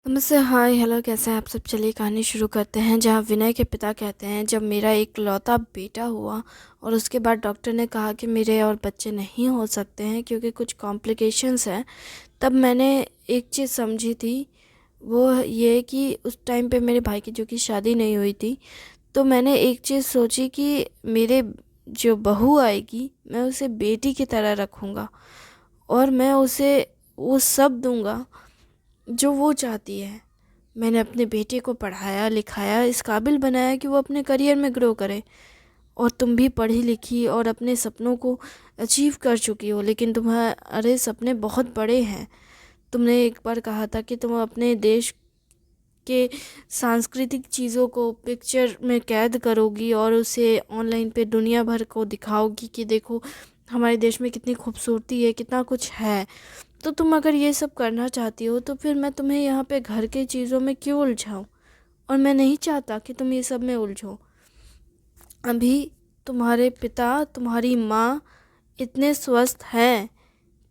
नमस्ते, हाय, हेलो, कैसे हैं आप सब। चलिए कहानी शुरू करते हैं। जहाँ विनय के पिता कहते हैं, जब मेरा इकलौता बेटा हुआ और उसके बाद डॉक्टर ने कहा कि मेरे और बच्चे नहीं हो सकते हैं क्योंकि कुछ कॉम्प्लिकेशंस हैं, तब मैंने एक चीज़ समझी थी। वो ये कि उस टाइम पे मेरे भाई की जो कि शादी नहीं हुई थी, तो मैंने एक चीज़ सोची कि मेरे जो बहू आएगी मैं उसे बेटी की तरह रखूँगा और मैं उसे वो सब दूँगा जो वो चाहती है। मैंने अपने बेटे को पढ़ाया लिखाया, इस काबिल बनाया कि वो अपने करियर में ग्रो करे। और तुम भी पढ़ी लिखी और अपने सपनों को अचीव कर चुकी हो, लेकिन तुम्हारे सपने बहुत बड़े हैं। तुमने एक बार कहा था कि तुम अपने देश के सांस्कृतिक चीज़ों को पिक्चर में कैद करोगी और उसे ऑनलाइन पे दुनिया भर को दिखाओगी कि देखो हमारे देश में कितनी खूबसूरती है, कितना कुछ है। तो तुम अगर ये सब करना चाहती हो तो फिर मैं तुम्हें यहाँ पे घर के चीज़ों में क्यों उलझाऊँ। और मैं नहीं चाहता कि तुम ये सब में उलझो। अभी तुम्हारे पिता, तुम्हारी माँ इतने स्वस्थ हैं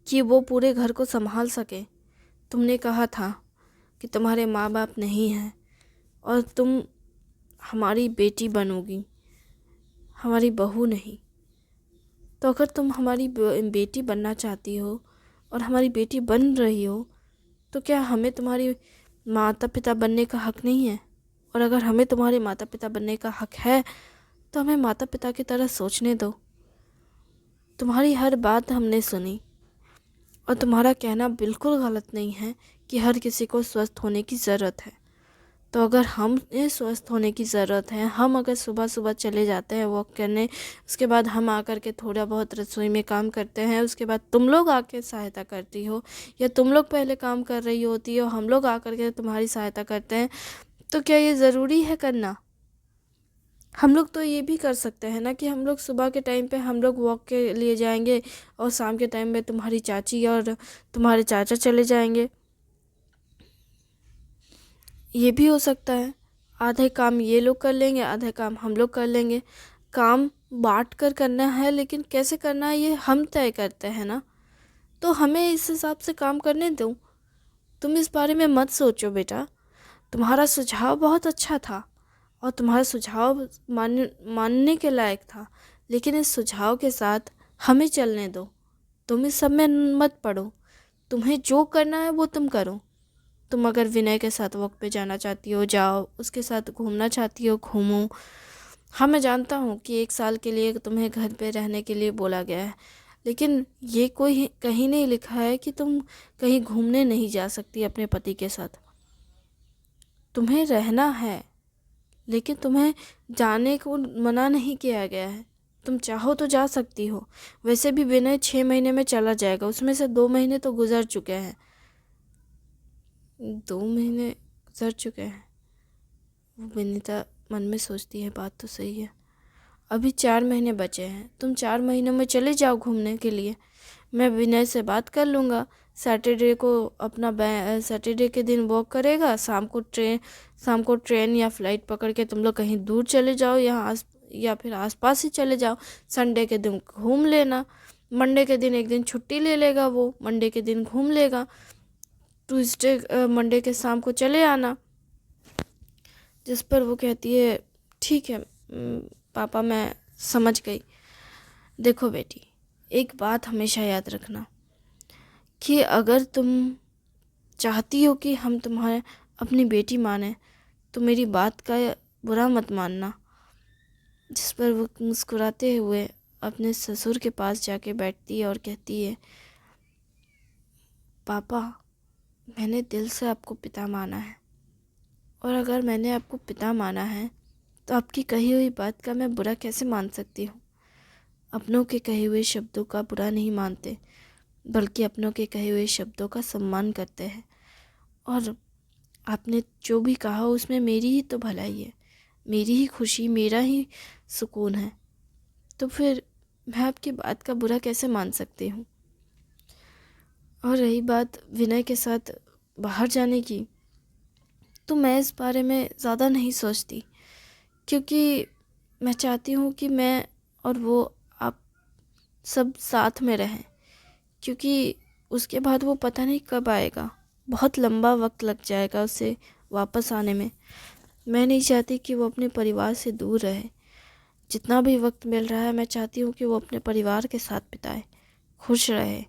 कि वो पूरे घर को संभाल सके। तुमने कहा था कि तुम्हारे माँ बाप नहीं हैं और तुम हमारी बेटी बनोगी, हमारी बहू नहीं। तो अगर तुम हमारी बेटी बनना चाहती हो और हमारी बेटी बन रही हो, तो क्या हमें तुम्हारी माता पिता बनने का हक नहीं है? और अगर हमें तुम्हारे माता पिता बनने का हक है तो हमें माता पिता की तरह सोचने दो। तुम्हारी हर बात हमने सुनी और तुम्हारा कहना बिल्कुल गलत नहीं है कि हर किसी को स्वस्थ होने की ज़रूरत है। तो अगर हमें स्वस्थ होने की ज़रूरत है, हम अगर सुबह सुबह चले जाते हैं वॉक करने, उसके बाद हम आकर के थोड़ा बहुत रसोई में काम करते हैं, उसके बाद तुम लोग आके सहायता करती हो, या तुम लोग पहले काम कर रही होती हो, हम लोग आकर के तुम्हारी सहायता करते हैं, तो क्या ये ज़रूरी है करना? हम लोग तो ये भी कर सकते हैं ना कि हम लोग सुबह के टाइम पे हम लोग वॉक के लिए जाएंगे और शाम के टाइम में तुम्हारी चाची और तुम्हारे चाचा चले जाएंगे। ये भी हो सकता है। आधे काम ये लोग कर लेंगे, आधे काम हम लोग कर लेंगे। काम बांट कर करना है, लेकिन कैसे करना है ये हम तय करते हैं ना। तो हमें इस हिसाब से काम करने दो। तुम इस बारे में मत सोचो बेटा। तुम्हारा सुझाव बहुत अच्छा था और तुम्हारा सुझाव मानने के लायक था, लेकिन इस सुझाव के साथ हमें चलने दो। तुम इस सब में मत पड़ो। तुम्हें जो करना है वो तुम करो। तुम अगर विनय के साथ वॉक पे जाना चाहती हो जाओ, उसके साथ घूमना चाहती हो घूमो। हाँ, मैं जानता हूँ कि 1 साल के लिए तुम्हें घर पे रहने के लिए बोला गया है, लेकिन ये कोई कहीं नहीं लिखा है कि तुम कहीं घूमने नहीं जा सकती अपने पति के साथ। तुम्हें रहना है, लेकिन तुम्हें जाने को मना नहीं किया गया है। तुम चाहो तो जा सकती हो। वैसे भी विनय 6 महीने में चला जाएगा, उसमें से 2 महीने तो गुजर चुके हैं। 2 महीने गुजर चुके हैं। वो विनीता मन में सोचती है, बात तो सही है। अभी 4 महीने बचे हैं, तुम 4 महीनों में चले जाओ घूमने के लिए। मैं विनय से बात कर लूँगा। सैटरडे को अपना सैटरडे के दिन वॉक करेगा, शाम को ट्रेन या फ्लाइट पकड़ के तुम लोग कहीं दूर चले जाओ, या फिर आसपास ही चले जाओ। संडे के दिन घूम लेना। मंडे के दिन एक दिन छुट्टी ले लेगा, वो मंडे के दिन घूम लेगा। मंडे के शाम को चले आना। जिस पर वो कहती है, ठीक है पापा, मैं समझ गई। देखो बेटी, एक बात हमेशा याद रखना कि अगर तुम चाहती हो कि हम तुम्हारे अपनी बेटी माने, तो मेरी बात का बुरा मत मानना। जिस पर वो मुस्कुराते हुए अपने ससुर के पास जाके बैठती है और कहती है, पापा, मैंने दिल से आपको पिता माना है, और अगर मैंने आपको पिता माना है तो आपकी कही हुई बात का मैं बुरा कैसे मान सकती हूँ। अपनों के कहे हुए शब्दों का बुरा नहीं मानते, बल्कि अपनों के कहे हुए शब्दों का सम्मान करते हैं। और आपने जो भी कहा उसमें मेरी ही तो भलाई है, मेरी ही खुशी, मेरा ही सुकून है। तो फिर मैं आपकी बात का बुरा कैसे मान सकती हूँ। और रही बात विनय के साथ बाहर जाने की, तो मैं इस बारे में ज़्यादा नहीं सोचती, क्योंकि मैं चाहती हूँ कि मैं और वो आप सब साथ में रहें। क्योंकि उसके बाद वो पता नहीं कब आएगा, बहुत लंबा वक्त लग जाएगा उसे वापस आने में। मैं नहीं चाहती कि वो अपने परिवार से दूर रहे। जितना भी वक्त मिल रहा है मैं चाहती हूँ कि वो अपने परिवार के साथ बिताए, खुश रहे।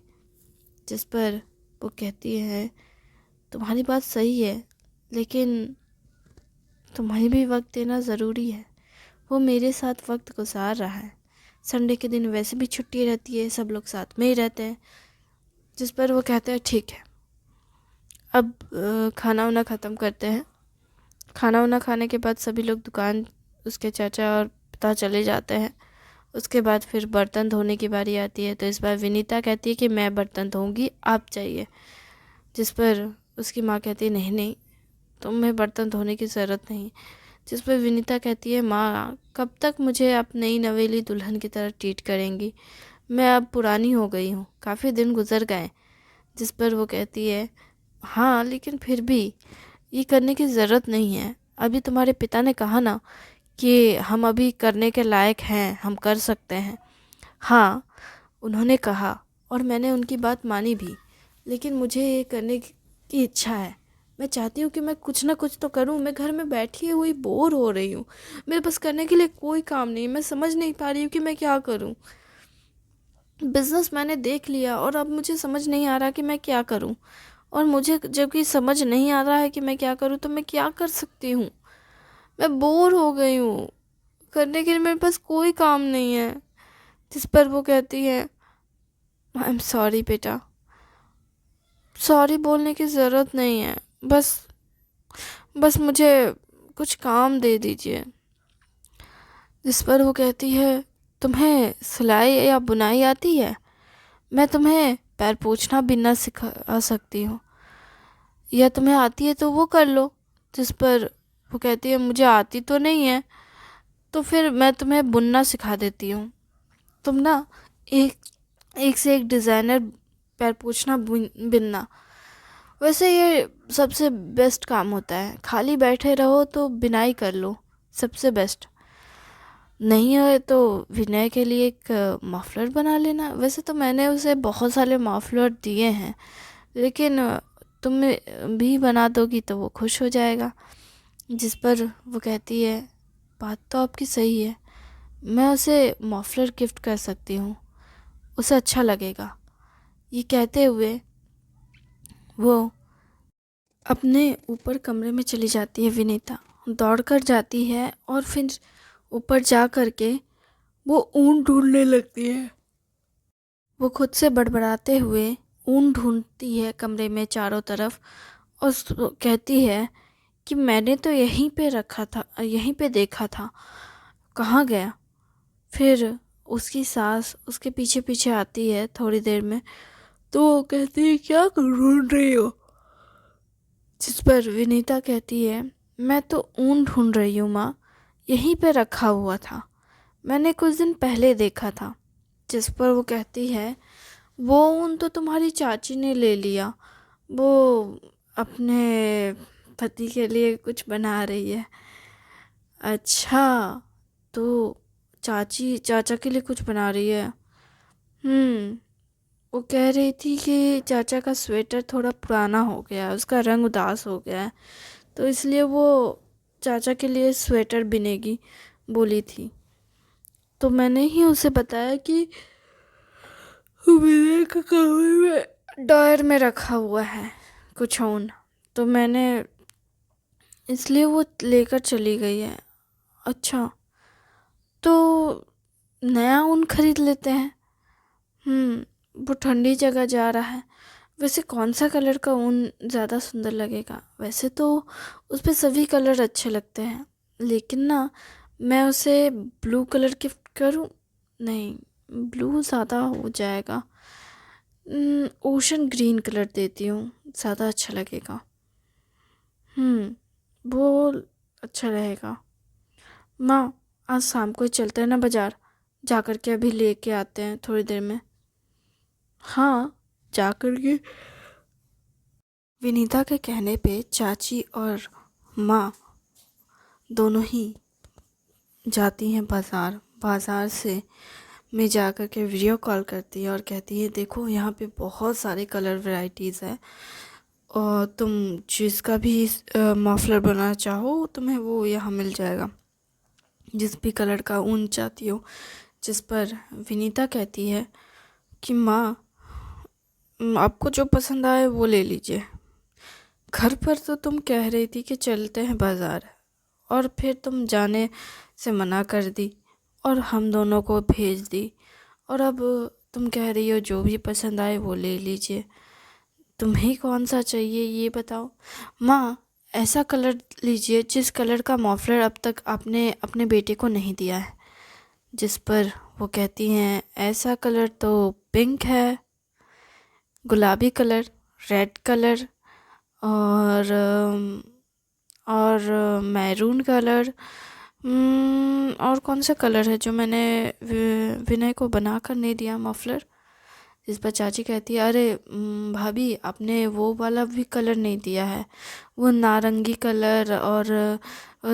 जिस पर वो कहती है, तुम्हारी बात सही है, लेकिन तुम्हें भी वक्त देना ज़रूरी है। वो मेरे साथ वक्त गुजार रहा है, संडे के दिन वैसे भी छुट्टी रहती है, सब लोग साथ में ही रहते हैं। जिस पर वो कहते हैं ठीक है, अब खाना वाना ख़त्म करते हैं। खाना वाना खाने के बाद सभी लोग दुकान, उसके चाचा और पिता चले जाते हैं। उसके बाद फिर बर्तन धोने की बारी आती है, तो इस बार विनीता कहती है कि मैं बर्तन धोऊंगी, आप जाइए। जिस पर उसकी माँ कहती है नहीं नहीं, तुम्हें बर्तन धोने की ज़रूरत नहीं। जिस पर विनीता कहती है, माँ कब तक मुझे आप नई नवेली दुल्हन की तरह ट्रीट करेंगी, मैं अब पुरानी हो गई हूँ, काफ़ी दिन गुजर गए। जिस पर वो कहती है, हाँ लेकिन फिर भी ये करने की ज़रूरत नहीं है। अभी तुम्हारे पिता ने कहा ना कि हम अभी करने के लायक हैं, हम कर सकते हैं। हाँ, उन्होंने कहा और मैंने उनकी बात मानी भी, लेकिन मुझे ये करने की इच्छा है। मैं चाहती हूँ कि मैं कुछ ना कुछ तो करूँ। मैं घर में बैठी हुई बोर हो रही हूँ, मेरे पास करने के लिए कोई काम नहीं। मैं समझ नहीं पा रही हूँ कि मैं क्या करूँ। बिज़नेस मैंने देख लिया और अब मुझे समझ नहीं आ रहा कि मैं क्या करूँ। और मुझे जबकि समझ नहीं आ रहा है कि मैं क्या करूँ, तो मैं क्या कर सकती हूँ। मैं बोर हो गई हूँ, करने के लिए मेरे पास कोई काम नहीं है। जिस पर वो कहती है, आई एम सॉरी बेटा, सॉरी बोलने की ज़रूरत नहीं है, बस बस मुझे कुछ काम दे दीजिए। जिस पर वो कहती है, तुम्हें सिलाई या बुनाई आती है? मैं तुम्हें पैर पोंछना बिनना सिखा सकती हूँ, या तुम्हें आती है तो वो कर लो। जिस पर वो कहती है, मुझे आती तो नहीं है, तो फिर मैं तुम्हें बुनना सिखा देती हूँ। तुम ना एक एक से एक डिज़ाइनर पैर पोंछना बिनना, वैसे ये सबसे बेस्ट काम होता है। खाली बैठे रहो तो बिनाई कर लो, सबसे बेस्ट। नहीं है तो विनय के लिए एक मफलर बना लेना। वैसे तो मैंने उसे बहुत सारे मफलर दिए हैं, लेकिन तुम भी बना दोगी तो वो खुश हो जाएगा। जिस पर वो कहती है, बात तो आपकी सही है, मैं उसे मफलर गिफ्ट कर सकती हूँ, उसे अच्छा लगेगा। ये कहते हुए वो अपने ऊपर कमरे में चली जाती है। विनीता दौड़ कर जाती है और फिर ऊपर जा कर के वो ऊन ढूंढने लगती है। वो खुद से बड़बड़ाते हुए ऊन ढूंढती है कमरे में चारों तरफ, और कहती है कि मैंने तो यहीं पे रखा था, यहीं पे देखा था, कहाँ गया। फिर उसकी सास उसके पीछे पीछे आती है थोड़ी देर में, तो वो कहती है, क्या ढूंढ रही हो? जिस पर विनीता कहती है, मैं तो ऊन ढूंढ रही हूँ माँ, यहीं पे रखा हुआ था, मैंने कुछ दिन पहले देखा था। जिस पर वो कहती है, वो ऊन तो तुम्हारी चाची ने ले लिया, वो अपने पति के लिए कुछ बना रही है। अच्छा, तो चाची चाचा के लिए कुछ बना रही है। वो कह रही थी कि चाचा का स्वेटर थोड़ा पुराना हो गया है, उसका रंग उदास हो गया है, तो इसलिए वो चाचा के लिए स्वेटर बिनेगी बोली थी। तो मैंने ही उसे बताया कि मेरे का कमरे में ड्रॉयर में रखा हुआ है कुछ ऊन, तो मैंने इसलिए वो लेकर चली गई है। अच्छा, तो नया ऊन खरीद लेते हैं। वो ठंडी जगह जा रहा है, वैसे कौन सा कलर का ऊन ज़्यादा सुंदर लगेगा? वैसे तो उस पे सभी कलर अच्छे लगते हैं, लेकिन ना मैं उसे ब्लू कलर गिफ्ट करूं? नहीं, ब्लू ज़्यादा हो जाएगा। ओशन ग्रीन कलर देती हूँ, ज़्यादा अच्छा लगेगा। वो अच्छा रहेगा। माँ, आज शाम को ही चलते हैं ना बाज़ार, जा कर के अभी लेके आते हैं थोड़ी देर में। हाँ, जा कर के। विनीता के कहने पे चाची और माँ दोनों ही जाती हैं बाज़ार। बाज़ार से में जा कर के वीडियो कॉल करती है और कहती है, देखो यहाँ पे बहुत सारे कलर वैरायटीज़ है, और तुम जिसका भी मफलर बनाना चाहो तुम्हें वो यहाँ मिल जाएगा, जिस भी कलर का ऊन चाहती हो। जिस पर विनीता कहती है कि माँ, आपको जो पसंद आए वो ले लीजिए। घर पर तो तुम कह रही थी कि चलते हैं बाज़ार, और फिर तुम जाने से मना कर दी और हम दोनों को भेज दी, और अब तुम कह रही हो जो भी पसंद आए वो ले लीजिए। तुम्हें कौन सा चाहिए ये बताओ। माँ, ऐसा कलर लीजिए जिस कलर का मफलर अब तक आपने अपने बेटे को नहीं दिया है। जिस पर वो कहती हैं, ऐसा कलर तो पिंक है, गुलाबी कलर, रेड कलर, और मैरून कलर। और कौन सा कलर है जो मैंने विनय को बना कर नहीं दिया मफलर। जिस पर चाची कहती है, अरे भाभी, आपने वो वाला भी कलर नहीं दिया है, वो नारंगी कलर और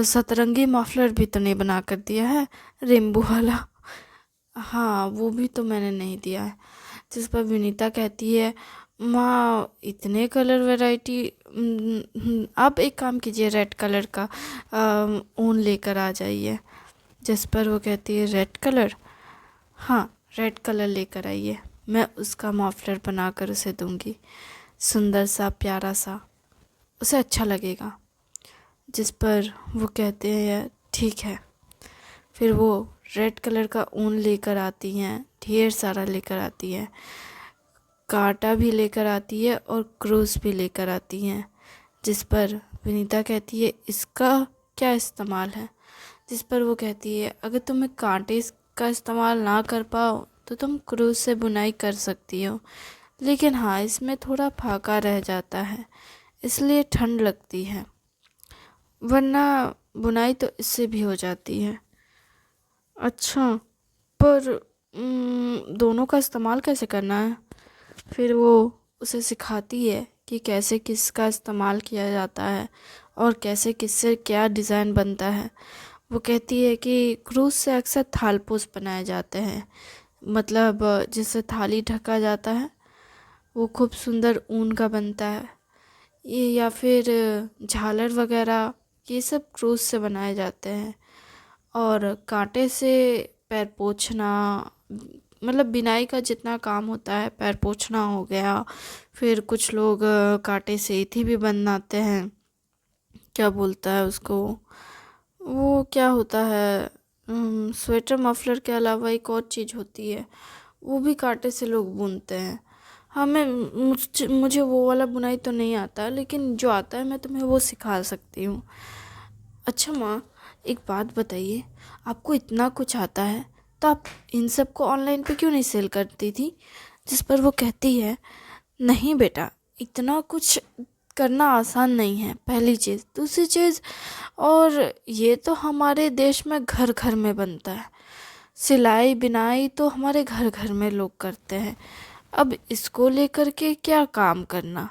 सतरंगी मफलर भी तो नहीं बना कर दिया है, रेनबो वाला। हाँ, वो भी तो मैंने नहीं दिया है। जिस पर विनीता कहती है, माँ, इतने कलर वैरायटी, आप एक काम कीजिए, रेड कलर का ऊन लेकर आ जाइए। जिस पर वो कहती है, रेड कलर, हाँ, रेड कलर लेकर आइए, मैं उसका मफलर बनाकर उसे दूंगी, सुंदर सा, प्यारा सा, उसे अच्छा लगेगा। जिस पर वो कहते हैं, ठीक है। फिर वो रेड कलर का ऊन लेकर आती हैं, ढेर सारा लेकर आती हैं, कांटा भी लेकर आती है और क्रूस भी लेकर आती हैं। जिस पर विनीता कहती है, इसका क्या इस्तेमाल है। जिस पर वो कहती है, अगर तुम्हें कांटे का इस्तेमाल ना कर पाओ तो तुम क्रूस से बुनाई कर सकती हो, लेकिन हाँ, इसमें थोड़ा फाका रह जाता है, इसलिए ठंड लगती है, वरना बुनाई तो इससे भी हो जाती है। अच्छा, पर दोनों का इस्तेमाल कैसे करना है। फिर वो उसे सिखाती है कि कैसे किसका इस्तेमाल किया जाता है और कैसे किससे क्या डिज़ाइन बनता है। वो कहती है कि क्रूस से अक्सर थालपोस बनाए जाते हैं, मतलब जिससे थाली ढका जाता है, वो खूब सुंदर ऊन का बनता है। ये या फिर झालर वगैरह, ये सब क्रूस से बनाए जाते हैं। और कांटे से पैर पोंछना, मतलब बिनाई का जितना काम होता है, पैर पोंछना हो गया। फिर कुछ लोग कांटे से ईथी भी बनाते हैं, क्या बोलता है उसको, वो क्या होता है, स्वेटर मफलर के अलावा एक और चीज़ होती है, वो भी कांटे से लोग बुनते हैं। मुझे वो वाला बुनाई तो नहीं आता, लेकिन जो आता है मैं तुम्हें वो सिखा सकती हूँ। अच्छा माँ, एक बात बताइए, आपको इतना कुछ आता है तो आप इन सब को ऑनलाइन पे क्यों नहीं सेल करती थी। जिस पर वो कहती है, नहीं बेटा, इतना कुछ करना आसान नहीं है, पहली चीज़। दूसरी चीज़, और ये तो हमारे देश में घर घर में बनता है, सिलाई बिनाई तो हमारे घर घर में लोग करते हैं, अब इसको लेकर के क्या काम करना,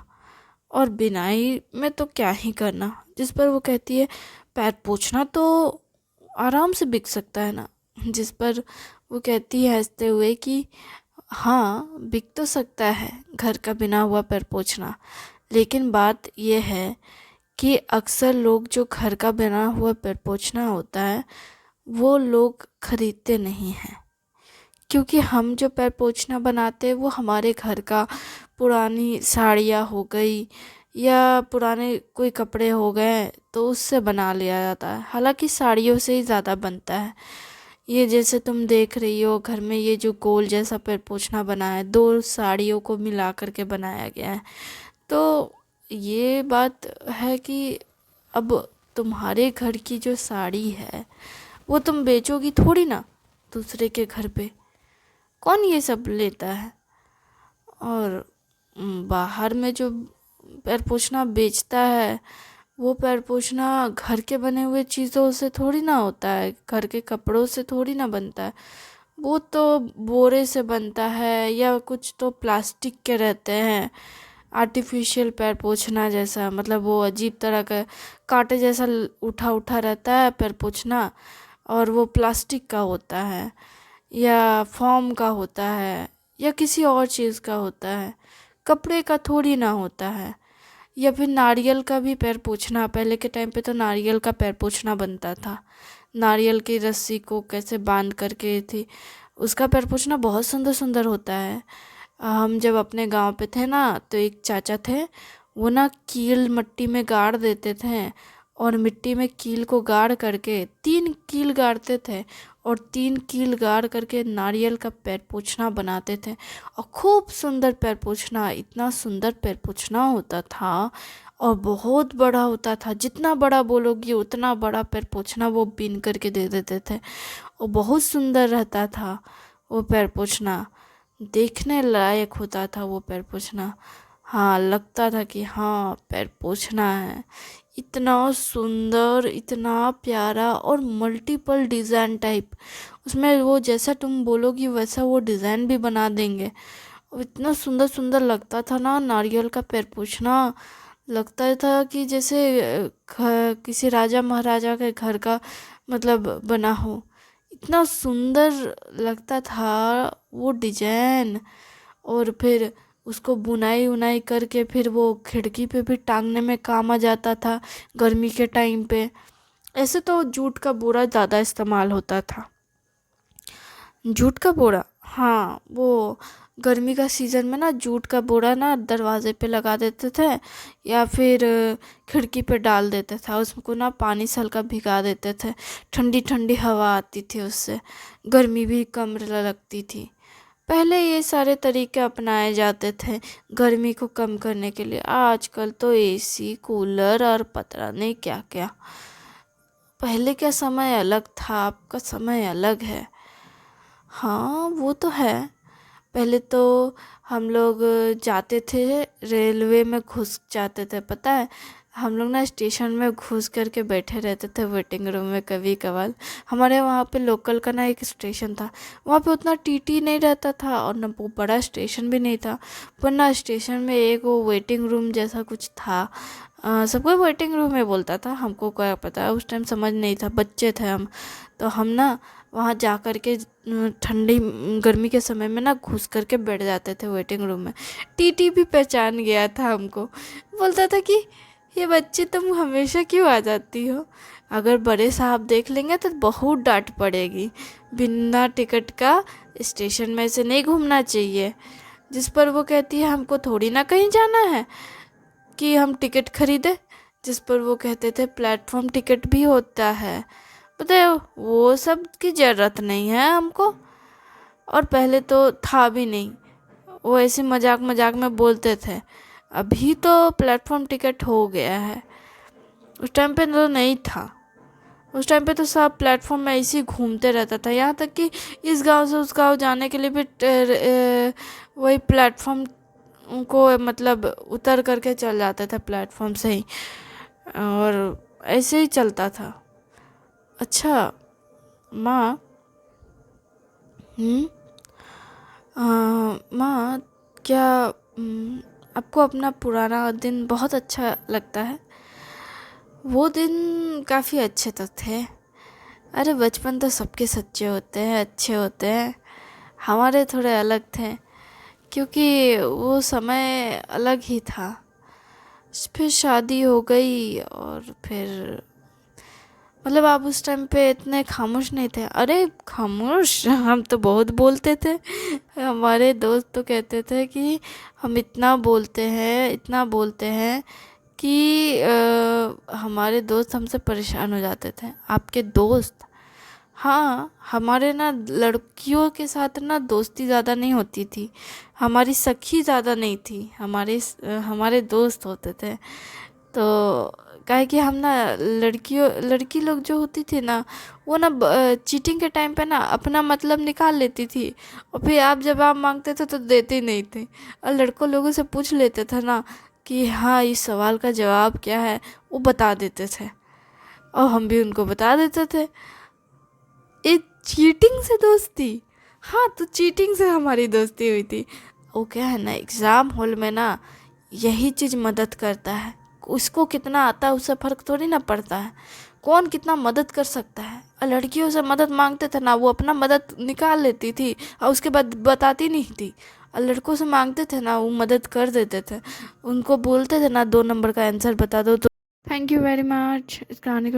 और बिनाई में तो क्या ही करना। जिस पर वो कहती है, पैर पोंछना तो आराम से बिक सकता है ना। जिस पर वो कहती है हंसते हुए कि हाँ, बिक तो सकता है घर का बिना हुआ पैर पोंछना, लेकिन बात यह है कि अक्सर लोग जो घर का बना हुआ पैर पोंछना होता है वो लोग खरीदते नहीं हैं, क्योंकि हम जो पैर पोंछना बनाते हैं वो हमारे घर का पुरानी साड़ियाँ हो गई या पुराने कोई कपड़े हो गए तो उससे बना लिया जाता है, हालांकि साड़ियों से ही ज़्यादा बनता है। ये जैसे तुम देख रही हो घर में ये जो गोल जैसा पैर पोंछना बना है, दो साड़ियों को मिला करके बनाया गया है। तो ये बात है कि अब तुम्हारे घर की जो साड़ी है वो तुम बेचोगी थोड़ी ना दूसरे के घर पे, कौन ये सब लेता है। और बाहर में जो पैर पोंछना बेचता है वो पैर पोंछना घर के बने हुए चीज़ों से थोड़ी ना होता है, घर के कपड़ों से थोड़ी ना बनता है, वो तो बोरे से बनता है या कुछ तो प्लास्टिक के रहते हैं, आर्टिफिशियल पैर पोंछना जैसा, मतलब वो अजीब तरह का कांटे जैसा उठा उठा रहता है पैर पोंछना, और वो प्लास्टिक का होता है या फोम का होता है या किसी और चीज़ का होता है, कपड़े का थोड़ी ना होता है। या फिर नारियल का भी पैर पोंछना। पहले के टाइम पे तो नारियल का पैर पोंछना बनता था, नारियल की रस्सी को कैसे बांध करके थी, उसका पैर पोंछना बहुत सुंदर सुंदर होता है। हम जब अपने गांव पे थे ना, तो एक चाचा थे, वो ना कील मिट्टी में गाड़ देते थे, और मिट्टी में कील को गाड़ करके 3 कील गाड़ते थे, और 3 कील गाड़ करके नारियल का पैर पोंछना बनाते थे। और खूब सुंदर पैर पोंछना, इतना सुंदर पैर पोंछना होता था, और बहुत बड़ा होता था। जितना बड़ा बोलोगी उतना बड़ा पैर पोंछना वो बीन करके दे देते थे, और बहुत सुंदर रहता था वो पैर पोंछना, देखने लायक होता था वो पैर पोंछना। हाँ, लगता था कि हाँ पैर पोंछना है। इतना सुंदर, इतना प्यारा, और मल्टीपल डिज़ाइन टाइप, उसमें वो जैसा तुम बोलोगी वैसा वो डिज़ाइन भी बना देंगे। और इतना सुंदर सुंदर लगता था ना नारियल का पैर पोंछना, लगता था कि जैसे किसी राजा महाराजा के घर का मतलब बना हो। इतना सुंदर लगता था वो डिजाइन। और फिर उसको बुनाई उनाई करके फिर वो खिड़की पे भी टांगने में काम आ जाता था गर्मी के टाइम पे। ऐसे तो जूट का बोरा ज़्यादा इस्तेमाल होता था। जूट का बोरा, हाँ, वो गर्मी का सीज़न में ना जूट का बोरा ना दरवाजे पे लगा देते थे, या फिर खिड़की पे डाल देते थे, उसको ना पानी से हल्का भिगा देते थे, ठंडी ठंडी हवा आती थी उससे, गर्मी भी कम लगती थी। पहले ये सारे तरीके अपनाए जाते थे गर्मी को कम करने के लिए। आजकल तो एसी कूलर और पता नहीं क्या क्या। पहले का समय अलग था, आपका समय अलग है। हाँ, वो तो है। पहले तो हम लोग जाते थे, रेलवे में घुस जाते थे, पता है, हम लोग ना स्टेशन में घुस करके बैठे रहते थे वेटिंग रूम में। कभी कभार हमारे वहाँ पे लोकल का ना एक स्टेशन था, वहाँ पे उतना टीटी नहीं रहता था, और ना वो बड़ा स्टेशन भी नहीं था, पर ना स्टेशन में एक वो वेटिंग रूम जैसा कुछ था। सबको वेटिंग रूम में बोलता था, हमको क्या पता, उस टाइम समझ नहीं था, बच्चे थे हम। तो हम ना वहाँ जा कर के ठंडी गर्मी के समय में ना घुस करके बैठ जाते थे वेटिंग रूम में। टीटी भी पहचान गया था हमको, बोलता था कि ये बच्चे तुम हमेशा क्यों आ जाती हो, अगर बड़े साहब देख लेंगे तो बहुत डांट पड़ेगी, बिना टिकट का स्टेशन में से नहीं घूमना चाहिए। जिस पर वो कहती है हमको थोड़ी ना कहीं जाना है कि हम टिकट खरीदे, जिस पर वो कहते थे प्लेटफॉर्म टिकट भी होता है। पता है, वो सब की ज़रूरत नहीं है हमको, और पहले तो था भी नहीं, वो ऐसे मजाक मजाक में बोलते थे। अभी तो प्लेटफॉर्म टिकट हो गया है, उस टाइम पे तो नहीं था। उस टाइम पे तो सब प्लेटफॉर्म में ऐसे ही घूमते रहता था, यहाँ तक कि इस गांव से उस गांव जाने के लिए भी वही प्लेटफॉर्म को मतलब उतर करके चल जाते थे प्लेटफॉर्म से ही, और ऐसे ही चलता था। अच्छा माँ, माँ, क्या आपको अपना पुराना दिन बहुत अच्छा लगता है? वो दिन काफ़ी अच्छे तो थे। अरे बचपन तो सबके सच्चे होते हैं, अच्छे होते हैं, हमारे थोड़े अलग थे, क्योंकि वो समय अलग ही था। फिर शादी हो गई, और फिर मतलब आप उस टाइम पे इतने खामोश नहीं थे। अरे खामोश, हम तो बहुत बोलते थे। हमारे दोस्त तो कहते थे कि हम इतना बोलते हैं, इतना बोलते हैं कि हमारे दोस्त हमसे परेशान हो जाते थे। आपके दोस्त? हाँ, हमारे ना लड़कियों के साथ ना दोस्ती ज़्यादा नहीं होती थी, हमारी सखी ज़्यादा नहीं थी, हमारे दोस्त होते थे। तो काहे कि हम ना लड़की लोग जो होती थी ना, वो ना चीटिंग के टाइम पे ना अपना मतलब निकाल लेती थी, और फिर आप जवाब मांगते थे तो देते नहीं थे। और लड़कों लोगों से पूछ लेते थे ना कि हाँ इस सवाल का जवाब क्या है, वो बता देते थे, और हम भी उनको बता देते थे। ये चीटिंग से दोस्ती? हाँ, तो चीटिंग से हमारी दोस्ती हुई थी। वो क्या है ना, एग्ज़ाम हॉल में ना यही चीज़ मदद करता है। उसको कितना आता है उससे फ़र्क थोड़ी ना पड़ता है, कौन कितना मदद कर सकता है। और लड़कियों से मदद मांगते थे ना, वो अपना मदद निकाल लेती थी और उसके बाद बताती नहीं थी, और लड़कों से मांगते थे ना, वो मदद कर देते थे, उनको बोलते थे ना 2 नंबर का आंसर बता दो तो। थैंक यू वेरी मच इस कहानी को